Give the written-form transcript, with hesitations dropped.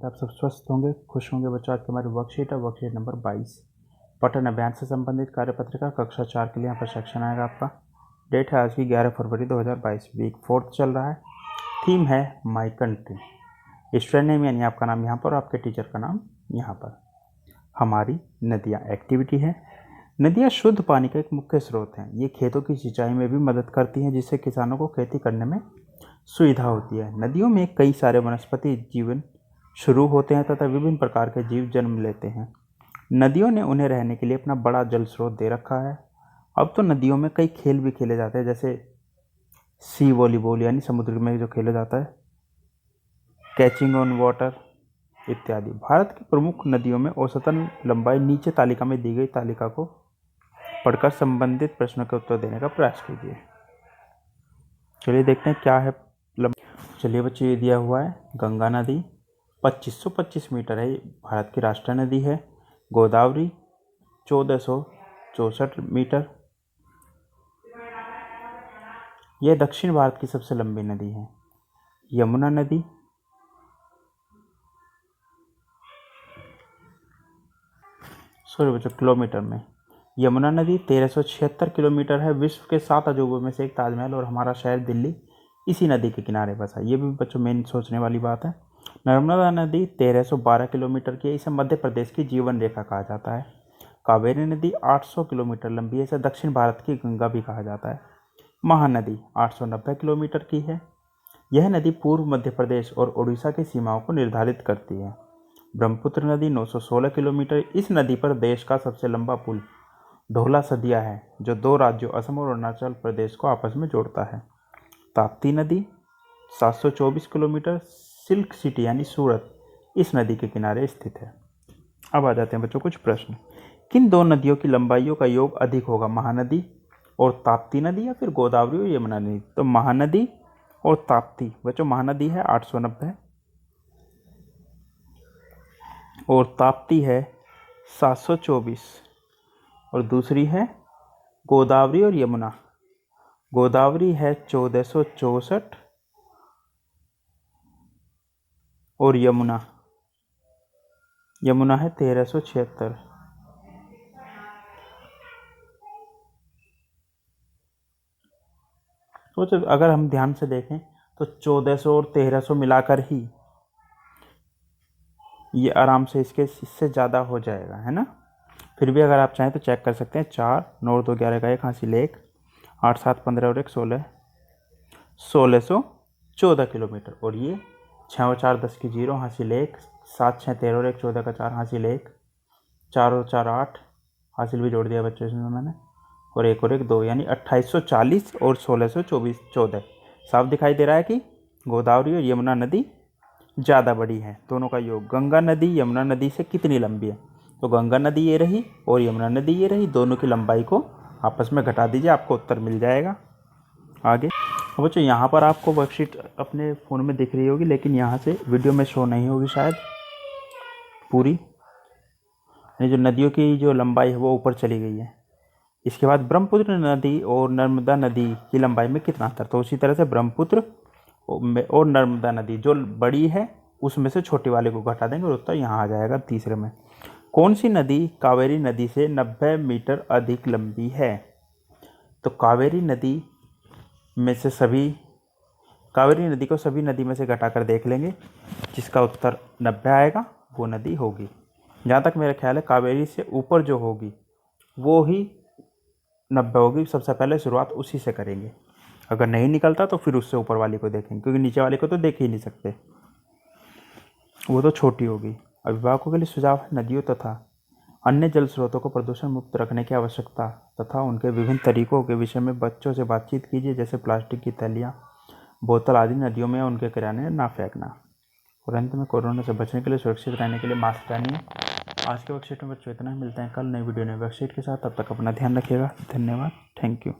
है आप सब स्वस्थ होंगे, खुश होंगे बच्चों। आज की हमारी वर्कशीट है, वर्कशीट नंबर 22 पठन अभियान से संबंधित कार्यपत्रिका कक्षा 4 के लिए यहाँ पर सेक्शन आएगा आपका। डेट है आज की 11 फरवरी 2022, वीक 4 चल रहा है। थीम है माई कंट्री। स्टूडेंट नेम यानी आपका नाम यहाँ पर और आपके टीचर का नाम यहाँ पर। हमारी नदियाँ एक्टिविटी है। नदियाँ शुद्ध पानी का एक मुख्य स्रोत हैं। ये खेतों की सिंचाई में भी मदद करती हैं, जिससे किसानों को खेती करने में सुविधा होती है। नदियों में कई सारे वनस्पति जीवन शुरू होते हैं तथा विभिन्न प्रकार के जीव जन्म लेते हैं। नदियों ने उन्हें रहने के लिए अपना बड़ा जल स्रोत दे रखा है। अब तो नदियों में कई खेल भी खेले जाते हैं, जैसे सी वॉलीबॉल यानी समुद्र में जो खेला जाता है, कैचिंग ऑन वाटर इत्यादि। भारत की प्रमुख नदियों में औसतन लंबाई नीचे तालिका में दी गई तालिका को पढ़कर संबंधित प्रश्नों के उत्तर देने का प्रयास कीजिए। चलिए देखते हैं क्या है। चलिए बच्चों, ये दिया हुआ है गंगा नदी 2525 मीटर है, भारत की राष्ट्रीय नदी है। गोदावरी 1464 मीटर, यह दक्षिण भारत की सबसे लंबी नदी है। यमुना नदी बच्चों किलोमीटर में, यमुना नदी 1376 किलोमीटर है। विश्व के 7 अजूबों में से एक ताजमहल और हमारा शहर दिल्ली इसी नदी के किनारे बसा। ये भी बच्चों मेन सोचने वाली बात है। नर्मदा नदी 1312 किलोमीटर की है, इसे मध्य प्रदेश की जीवन रेखा कहा जाता है। कावेरी नदी 800 किलोमीटर लंबी है, इसे दक्षिण भारत की गंगा भी कहा जाता है। महानदी 890 किलोमीटर की है। यह नदी पूर्व मध्य प्रदेश और उड़ीसा की सीमाओं को निर्धारित करती है। ब्रह्मपुत्र नदी 916 किलोमीटर, इस नदी पर देश का सबसे लंबा पुल ढोला सदिया है, जो 2 राज्यों असम और अरुणाचल प्रदेश को आपस में जोड़ता है। ताप्ती नदी 724 किलोमीटर, सिल्क सिटी यानी सूरत इस नदी के किनारे स्थित है। अब आ जाते हैं बच्चों कुछ प्रश्न। किन 2 नदियों की लंबाइयों का योग अधिक होगा, महानदी और ताप्ती नदी या फिर गोदावरी और यमुना नदी? तो महानदी और ताप्ती। बच्चों महानदी है 890 और ताप्ती है 724 और दूसरी है गोदावरी और यमुना। गोदावरी है 1464 और यमुना है 1376। तो अगर हम ध्यान से देखें तो 1400 और 1300 मिलाकर ही ये आराम से इससे ज़्यादा हो जाएगा, है ना। फिर भी अगर आप चाहें तो चेक कर सकते हैं। 4 9 2 11 का 1 हासिल 1, 8 7 15 और 1 16, 1614 किलोमीटर। और ये 6 और 4 10 की 0 हासिल 1, 7 6 13 और 1 14 का 4 हासिल 1, 4 और 4 8 हासिल भी जोड़ दिया बच्चों इसमें मैंने, और 1 और 1 2, यानी 2840 और 1624 14। साफ दिखाई दे रहा है कि गोदावरी और यमुना नदी ज़्यादा बड़ी है। दोनों का योग गंगा नदी यमुना नदी से कितनी लंबी है? तो गंगा नदी ये रही और यमुना नदी ये रही, दोनों की लंबाई को आपस में घटा दीजिए, आपको उत्तर मिल जाएगा। आगे बच्चों, यहाँ पर आपको वर्कशीट अपने फ़ोन में दिख रही होगी, लेकिन यहाँ से वीडियो में शो नहीं होगी शायद पूरी। यानी जो नदियों की जो लंबाई है वो ऊपर चली गई है। इसके बाद ब्रह्मपुत्र नदी और नर्मदा नदी की लंबाई में कितना अंतर? तो उसी तरह से ब्रह्मपुत्र और नर्मदा नदी जो बड़ी है उसमें से छोटी वाले को घटा देंगे और उत्तर यहाँ आ जाएगा तीसरे में। कौन सी नदी कावेरी नदी से 90 मीटर अधिक लंबी है? तो कावेरी नदी को सभी नदी में से घटाकर देख लेंगे, जिसका उत्तर 90 आएगा वो नदी होगी। जहाँ तक मेरा ख्याल है कावेरी से ऊपर जो होगी वो ही 90 होगी। सबसे पहले शुरुआत उसी से करेंगे, अगर नहीं निकलता तो फिर उससे ऊपर वाली को देखेंगे, क्योंकि नीचे वाले को तो देख ही नहीं सकते, वो तो छोटी होगी। अभिभावकों के लिए सुझाव है, नदियों तथा अन्य जल स्रोतों को प्रदूषण मुक्त रखने की आवश्यकता तथा उनके विभिन्न तरीकों के विषय में बच्चों से बातचीत कीजिए, जैसे प्लास्टिक की थैलियाँ बोतल आदि नदियों में उनके किराने ना फेंकना। और अंत में कोरोना से बचने के लिए सुरक्षित रहने के लिए मास्क पहनिए। आज के वर्कशीट में बच्चों इतना ही, मिलते हैं कल नई वीडियो नई वर्कशीट के साथ। तब तक अपना ध्यान रखिएगा। धन्यवाद, थैंक यू।